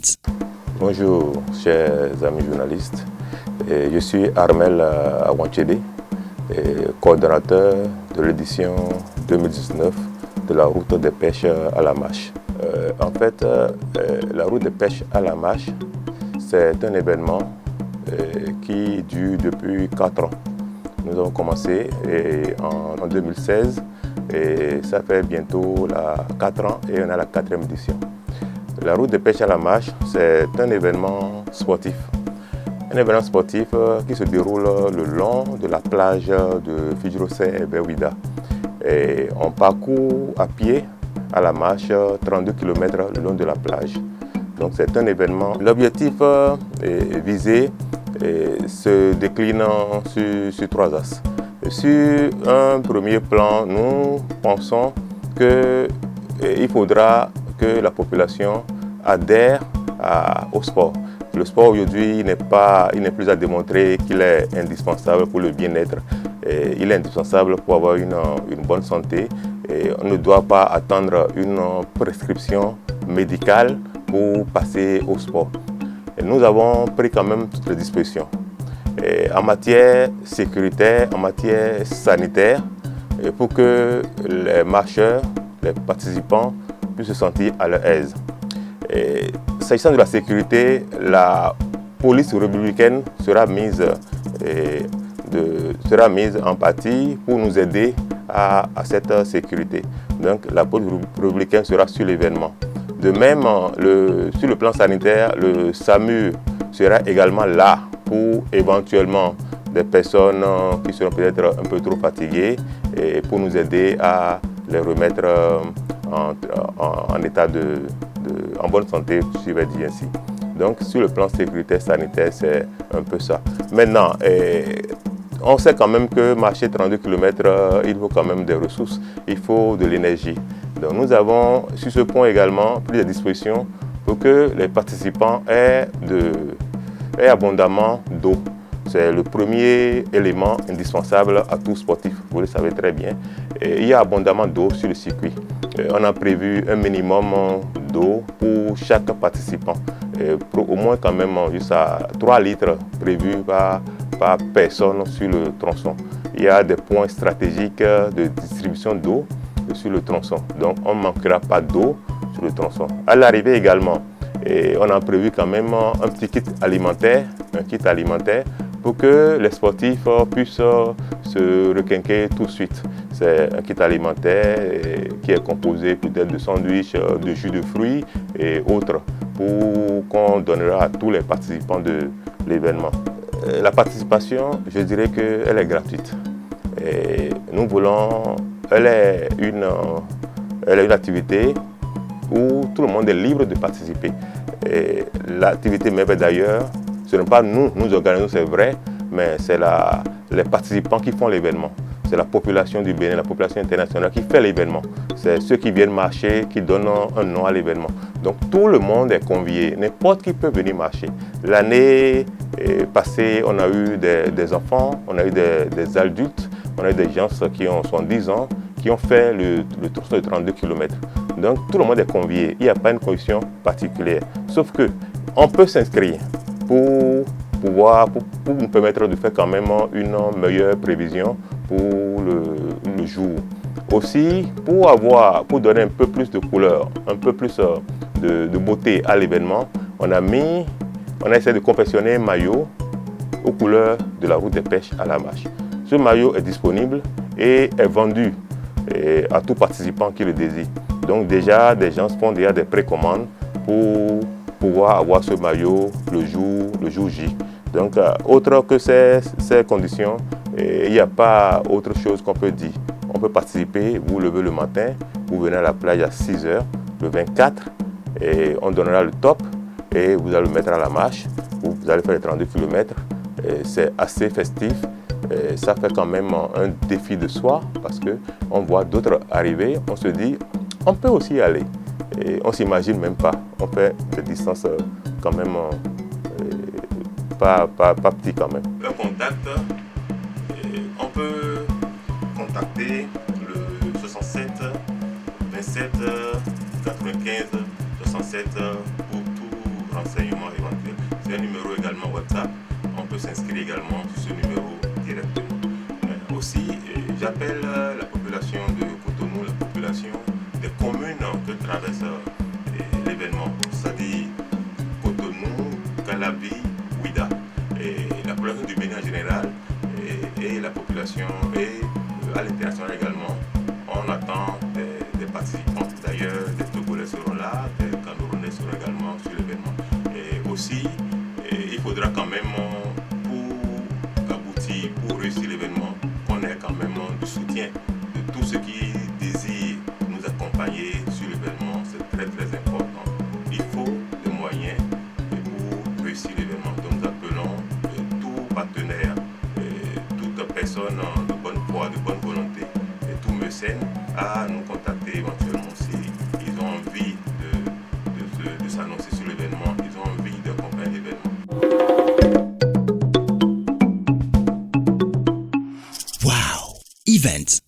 Insights. Bonjour, chers amis journalistes. Je suis Armel Awanchede, coordonnateur de l'édition 2019 de la route de pêche à la mâche. La route de pêche à la mâche, c'est un événement qui dure depuis 4 ans. Nous avons commencé en 2016 et ça fait bientôt 4 ans et on a la 4e édition. La route de pêche à la mâche, c'est un événement sportif. Un événement sportif qui se déroule le long de la plage de Fijirose et Bewida. Et on parcourt à pied à la marche 32 km le long de la plage. Donc c'est un événement. L'objectif visé se décline sur 3 axes. Sur un premier plan, nous pensons qu'il faudra que la population adhère au sport. Le sport aujourd'hui, il n'est plus à démontrer qu'il est indispensable pour le bien-être. Il est indispensable pour avoir une bonne santé. Et on ne doit pas attendre une prescription médicale pour passer au sport. Et nous avons pris quand même toutes les dispositions. En matière sécuritaire, en matière sanitaire, pour que les marcheurs, les participants puissent se sentir à leur aise. S'agissant de la sécurité, la police républicaine sera mise en partie pour nous aider à cette sécurité. Donc la police républicaine sera sur l'événement. De même, sur le plan sanitaire, le SAMU sera également là pour éventuellement des personnes qui seront peut-être un peu trop fatiguées et pour nous aider à les remettre en état en bonne santé, si je vais dire ainsi. Donc sur le plan sécuritaire sanitaire, c'est un peu ça. Maintenant, on sait quand même que marcher 32 km, il faut quand même des ressources, il faut de l'énergie. Donc nous avons sur ce point également pris des dispositions pour que les participants aient abondamment d'eau. C'est le premier élément indispensable à tout sportif, vous le savez très bien. Et il y a abondamment d'eau sur le circuit. On a prévu un minimum d'eau pour chaque participant. Au moins quand même jusqu'à 3 litres prévus par personne sur le tronçon. Il y a des points stratégiques de distribution d'eau sur le tronçon. Donc on ne manquera pas d'eau sur le tronçon. À l'arrivée également, on a prévu quand même un petit kit alimentaire, pour que les sportifs puissent se requinquer tout de suite. C'est un kit alimentaire qui est composé peut-être de sandwichs, de jus de fruits et autres, qu'on donnera à tous les participants de l'événement. La participation, je dirais qu'elle est gratuite. Et nous voulons, elle est une activité où tout le monde est libre de participer. L'activité même d'ailleurs, ce n'est pas nous organisons, c'est vrai, mais c'est les participants qui font l'événement. C'est la population du Bénin, la population internationale qui fait l'événement. C'est ceux qui viennent marcher, qui donnent un nom à l'événement. Donc tout le monde est convié, n'importe qui peut venir marcher. L'année passée, on a eu des enfants, on a eu des adultes, on a eu des gens qui ont 70 ans, qui ont fait le tronçon de 32 km. Donc tout le monde est convié, il n'y a pas une condition particulière. Sauf qu'on peut s'inscrire pour nous permettre de faire quand même une meilleure prévision pour le jour. Aussi, pour donner un peu plus de couleur, un peu plus de beauté à l'événement, on a essayé de confectionner un maillot aux couleurs de la route de pêche à la mâche. Ce maillot est disponible et est vendu à tout participant qui le désire. Donc déjà, des gens font déjà des précommandes pour pouvoir avoir ce maillot le jour J. Donc, autre que ces conditions, il n'y a pas autre chose qu'on peut dire. On peut participer, vous levez le matin, vous venez à la plage à 6 h, le 24, et on donnera le top, et vous allez le mettre à la marche, vous allez faire les 32 km. C'est assez festif, ça fait quand même un défi de soi, parce qu'on voit d'autres arriver, on se dit, on peut aussi y aller. Et on ne s'imagine même pas, on fait des distances quand même pas petites quand même. Un contact, on peut contacter le 67 27 95 67 pour tout renseignements éventuels. C'est un numéro également WhatsApp. On peut s'inscrire également sur ce numéro directement. Aussi, j'appelle la population de Cotonou, la population des communes que traverse l'événement, c'est-à-dire Cotonou, Calabi, Ouida, et la population du Bénin en général, et la population, et à l'international également. On attend des participants. D'ailleurs, des Togolais seront là, des Camerounais seront également sur l'événement. Et aussi, il faudra quand même, pour aboutir, pour réussir l'événement, qu'on ait quand même du soutien de tous ceux qui désirent nous accompagner sur l'événement. C'est très très important. Il faut des moyens pour réussir l'événement. Donc nous appelons tout partenaire, toute personne de bonne foi, de bonne volonté, et tout mécène à nous contacter éventuellement si ils ont envie de s'annoncer sur l'événement, ils ont envie d'accompagner l'événement. Wow! Events